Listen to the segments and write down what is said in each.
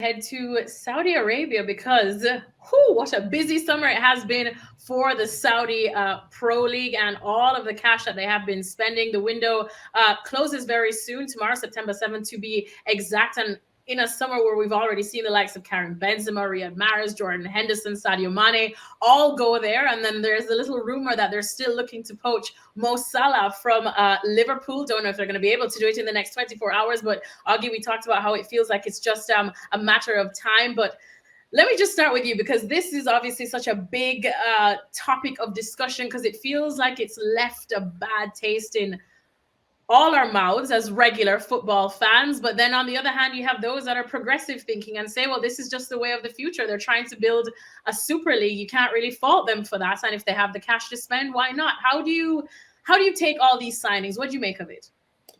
Head to Saudi Arabia because what a busy summer it has been for the Saudi Pro League and all of the cash that they have been spending. The window closes very soon, tomorrow, September 7th, to be exact. And in a summer where we've already seen the likes of Karim Benzema, Riyad Mahrez, Jordan Henderson, Sadio Mane all go there. And then there's a little rumor that they're still looking to poach Mo Salah from Liverpool. Don't know if they're going to be able to do it in the next 24 hours. But Augie, we talked about how it feels like it's just a matter of time. But let me just start with you, because this is obviously such a big topic of discussion, because it feels like it's left a bad taste in all our mouths as regular football fans. But then on the other hand, you have those that are progressive thinking and say, well, this is just the way of the future. They're trying to build a super league. You can't really fault them for that. And if they have the cash to spend, why not? How do you take all these signings? What do you make of it?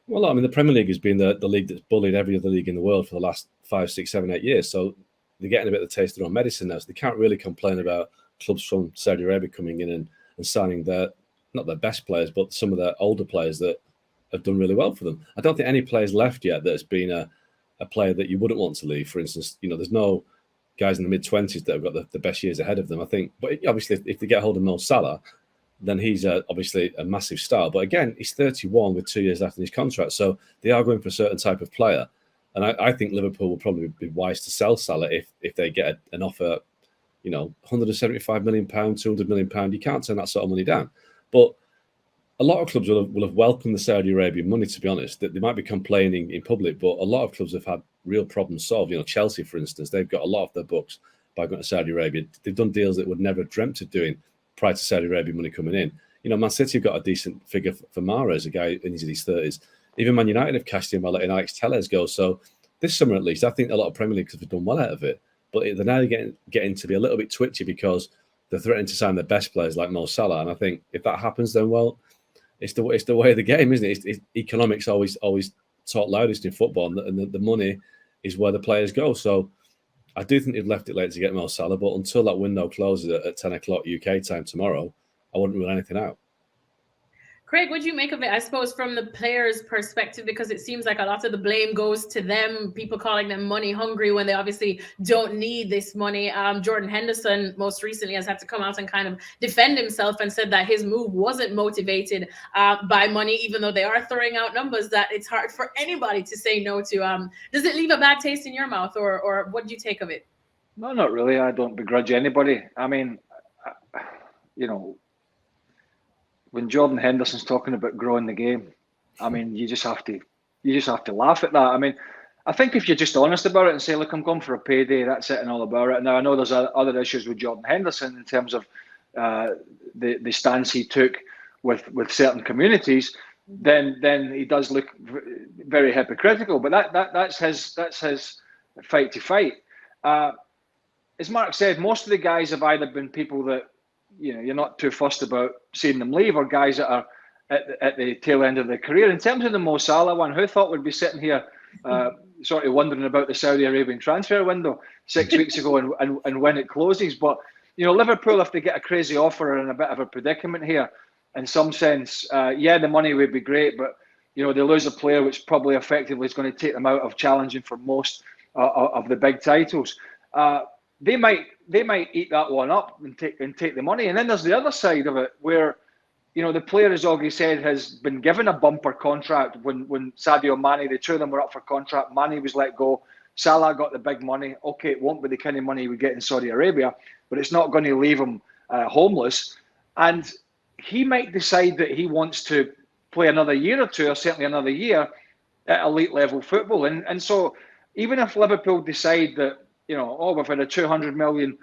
Well, I mean, the Premier League has been the league that's bullied every other league in the world for the last 5, 6, 7, 8 years. So they're getting a bit of the taste of their own medicine now. So they can't really complain about clubs from Saudi Arabia coming in and signing not their best players, but some of their older players that have done really well for them. I don't think any players left yet that has been a player that you wouldn't want to leave. For instance, there's no guys in the mid-20s that have got the best years ahead of them, I think. But obviously, if they get hold of Mo Salah, then he's obviously a massive star. But again, he's 31 with 2 years left in his contract. So they are going for a certain type of player. And I think Liverpool will probably be wise to sell Salah if they get an offer, £175 million, £200 million. You can't turn that sort of money down. But a lot of clubs will have welcomed the Saudi Arabian money, to be honest. That they might be complaining in public, but a lot of clubs have had real problems solved. Chelsea, for instance, they've got a lot of their books by going to Saudi Arabia. They've done deals that would never have dreamt of doing prior to Saudi Arabia money coming in. Man City have got a decent figure for Mahrez, a guy in his 30s. Even Man United have cashed in by letting Alex Telles go. So this summer, at least, I think a lot of Premier Leagues have done well out of it. But they're now getting to be a little bit twitchy because they're threatening to sign their best players like Mo Salah. And I think if that happens, then, well, it's the way of the game, isn't it? Economics always talk loudest in football, and the money is where the players go. So I do think they've left it late to get Mo Salah, but until that window closes at 10 o'clock UK time tomorrow, I wouldn't rule anything out. Craig, what do you make of it, I suppose, from the players' perspective? Because it seems like a lot of the blame goes to them, people calling them money hungry when they obviously don't need this money. Jordan Henderson most recently has had to come out and kind of defend himself and said that his move wasn't motivated by money, even though they are throwing out numbers that it's hard for anybody to say no to. Does it leave a bad taste in your mouth, or what do you take of it? No, not really. I don't begrudge anybody. I mean, when Jordan Henderson's talking about growing the game, I mean, you just have to laugh at that. I mean, I think if you're just honest about it and say, look, I'm going for a payday, that's it and all about it. Now, I know there's other issues with Jordan Henderson in terms of the stance he took with certain communities. Then he does look very hypocritical. But that's his fight to fight. As Mark said, most of the guys have either been people that you're not too fussed about seeing them leave, or guys that are at the tail end of their career. In terms of the Mo Salah one, who thought we'd be sitting here sort of wondering about the Saudi Arabian transfer window 6 weeks ago and when it closes? But, Liverpool, if they get a crazy offer, are in a bit of a predicament here in some sense. The money would be great, but, they lose a player which probably effectively is going to take them out of challenging for most of the big titles. They might eat that one up and take the money. And then there's the other side of it where, the player, as Augie said, has been given a bumper contract when Sadio Mane, the two of them were up for contract. Mane was let go. Salah got the big money. Okay, it won't be the kind of money we get in Saudi Arabia, but it's not going to leave him homeless. And he might decide that he wants to play another year or two, or certainly another year at elite level football. And so even if Liverpool decide that, we've had a £200 million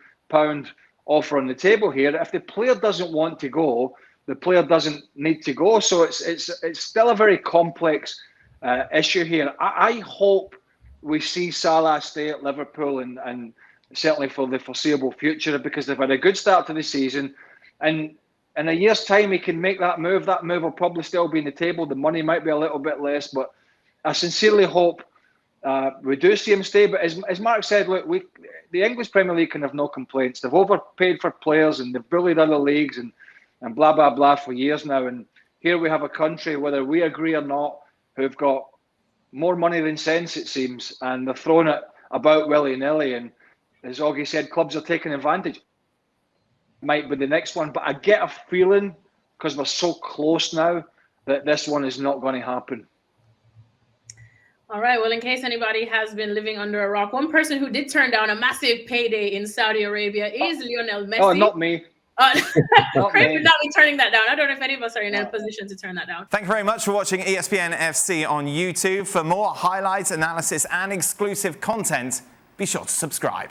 offer on the table here, if the player doesn't want to go, the player doesn't need to go. So it's still a very complex issue here. I hope we see Salah stay at Liverpool and certainly for the foreseeable future, because they've had a good start to the season. And in a year's time, he can make that move. That move will probably still be on the table. The money might be a little bit less, but I sincerely hope we do see him stay. But as Mark said, look, the English Premier League can have no complaints. They've overpaid for players and they've bullied other leagues and blah, blah, blah for years now. And here we have a country, whether we agree or not, who've got more money than sense, it seems. And they're throwing it about willy-nilly. And as Augie said, clubs are taking advantage. Might be the next one, but I get a feeling, because we're so close now, that this one is not going to happen. All right. Well, in case anybody has been living under a rock, one person who did turn down a massive payday in Saudi Arabia is Lionel Messi. Oh, not me. Craig would not be turning that down. I don't know if any of us are in a position to turn that down. Thank you very much for watching ESPN FC on YouTube. For more highlights, analysis, and exclusive content, be sure to subscribe.